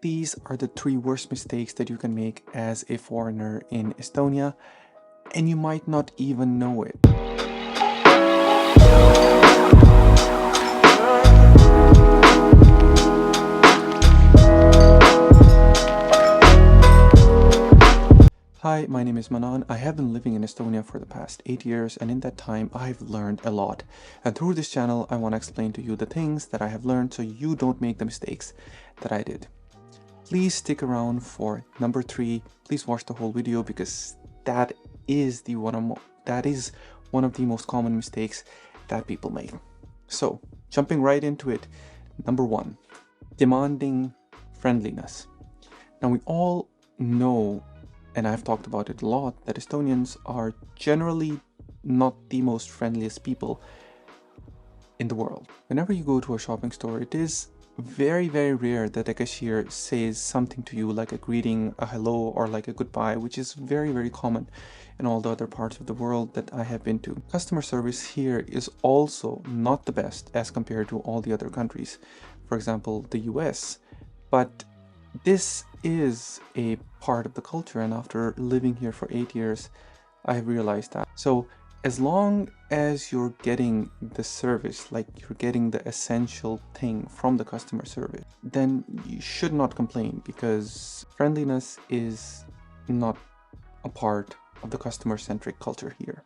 These are the 3 worst mistakes that you can make as a foreigner in Estonia, and you might not even know it. Hi, my name is Manan. I have been living in Estonia for the past 8 years, and in that time I've learned a lot. And through this channel I want to explain to you the things that I have learned so you don't make the mistakes that I did. Please stick around for number 3. Please watch the whole video because that is one of the most common mistakes that people make. So, jumping right into it. Number 1, demanding friendliness. Now we all know, and I've talked about it a lot, that Estonians are generally not the most friendliest people in the world. Whenever you go to a shopping store, it is very rare that a cashier says something to you like a greeting, a hello, or like a goodbye, which is very common in all the other parts of the world that I have been to. Customer service here is also not the best as compared to all the other countries, for example the US, but this is a part of the culture, and after living here for 8 years I have realized that. So as long as you're getting the service, like you're getting the essential thing from the customer service, then you should not complain, because friendliness is not a part of the customer-centric culture here.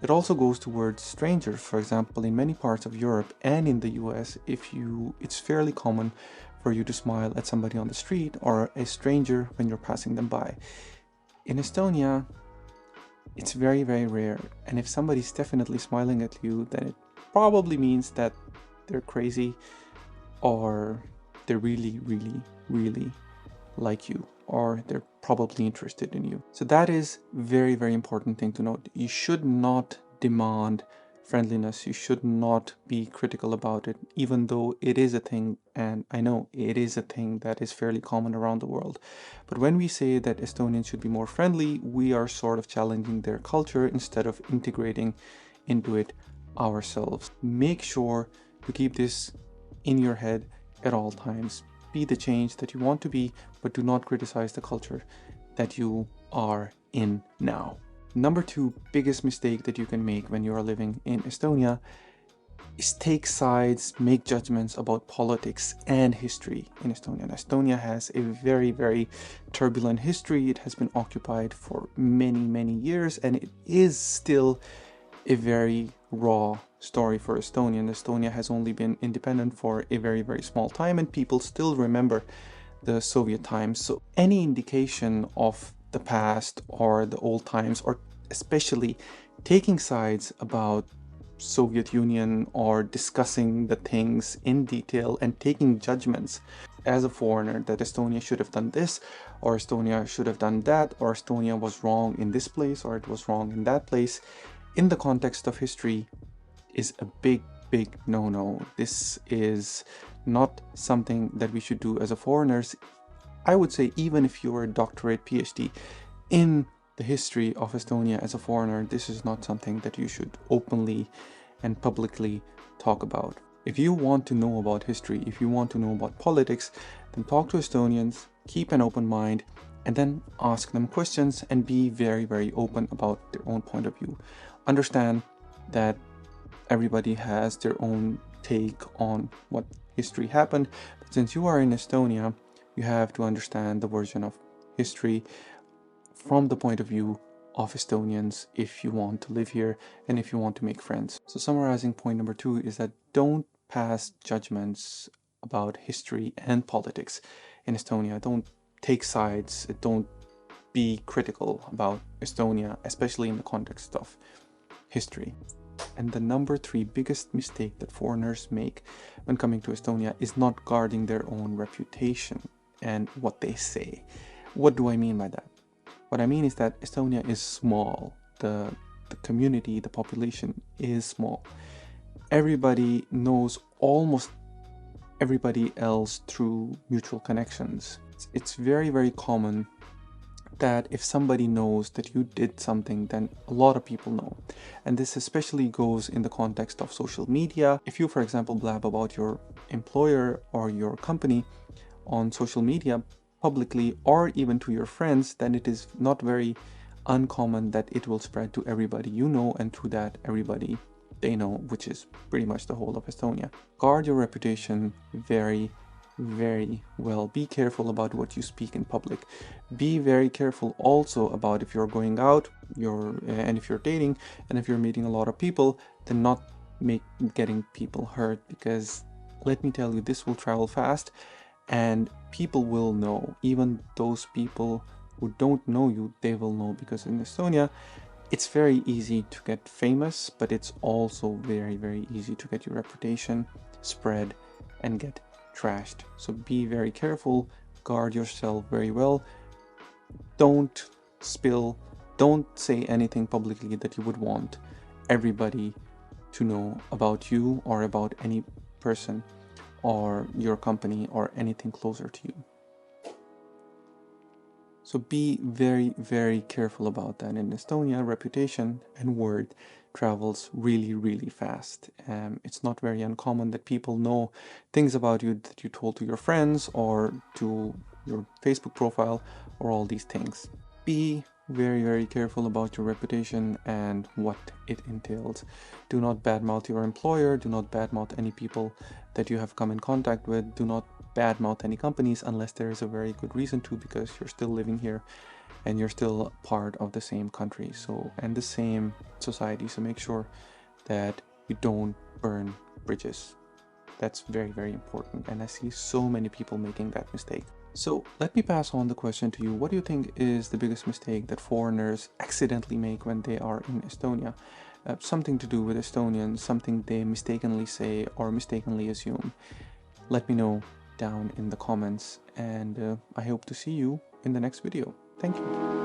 It also goes towards strangers. For example, in many parts of Europe and in the US, it's fairly common for you to smile at somebody on the street or a stranger when you're passing them by. In Estonia, it's very rare, and if somebody's definitely smiling at you, then it probably means that they're crazy or they're really like you, or they're probably interested in you. So that is very important thing to note. You should not demand friendliness. You should not be critical about it, even though it is a thing, and I know it is a thing that is fairly common around the world. But when we say that Estonians should be more friendly, we are sort of challenging their culture instead of integrating into it ourselves. Make sure to keep this in your head at all times. Be the change that you want to be, but do not criticize the culture that you are in now. Number 2 biggest mistake that you can make when you are living in Estonia is take sides, make judgments about politics and history in Estonia. And Estonia has a very turbulent history. It has been occupied for many years, and it is still a very raw story for Estonia. And Estonia has only been independent for a very small time, and people still remember the Soviet times. So any indication of the past or the old times, or especially taking sides about Soviet Union or discussing the things in detail and taking judgments as a foreigner that Estonia should have done this, or Estonia should have done that, or Estonia was wrong in this place, or it was wrong in that place, in the context of history, is a big no-no. This is not something that we should do as a foreigners. I would say even if you are a doctorate PhD in the history of Estonia as a foreigner, this is not something that you should openly and publicly talk about. If you want to know about history, if you want to know about politics, then talk to Estonians, keep an open mind, and then ask them questions and be very open about their own point of view. Understand that everybody has their own take on what history happened, but since you are in Estonia, you have to understand the version of history from the point of view of Estonians if you want to live here and if you want to make friends. So summarizing point number 2 is that don't pass judgments about history and politics in Estonia. Don't take sides. Don't be critical about Estonia, especially in the context of history. And the number 3 biggest mistake that foreigners make when coming to Estonia is not guarding their own reputation and what they say. What do I mean by that? What I mean is that Estonia is small. The community, the population is small. Everybody knows almost everybody else through mutual connections. It's very common that if somebody knows that you did something, then a lot of people know. And this especially goes in the context of social media. If you, for example, blab about your employer or your company on social media publicly or even to your friends, then it is not very uncommon that it will spread to everybody you know, and through that everybody they know, which is pretty much the whole of Estonia. Guard your reputation very, very well. Be careful about what you speak in public. Be very careful also about if you're going out, and if you're dating, and if you're meeting a lot of people, then not getting people hurt, because let me tell you, this will travel fast and people will know. Even those people who don't know you, they will know, because in Estonia it's very easy to get famous, but it's also very, very easy to get your reputation spread and get trashed. So be very careful, guard yourself very well. Don't say anything publicly that you would want everybody to know about you or about any person or your company or anything closer to you. So be very, very careful about that. In Estonia, reputation and word travels really, really fast. It's not very uncommon that people know things about you that you told to your friends or to your Facebook profile or all these things. Be very, very careful about your reputation and what it entails. Do not badmouth your employer. Do not badmouth any people that you have come in contact with. Do not badmouth any companies unless there is a very good reason to, because you're still living here and you're still part of the same country and the same society. So make sure that you don't burn bridges. That's very, very important, and I see so many people making that mistake. So let me pass on the question to you. What do you think is the biggest mistake that foreigners accidentally make when they are in Estonia? Something to do with Estonians, something they mistakenly say or mistakenly assume. Let me know down in the comments, and I hope to see you in the next video. Thank you.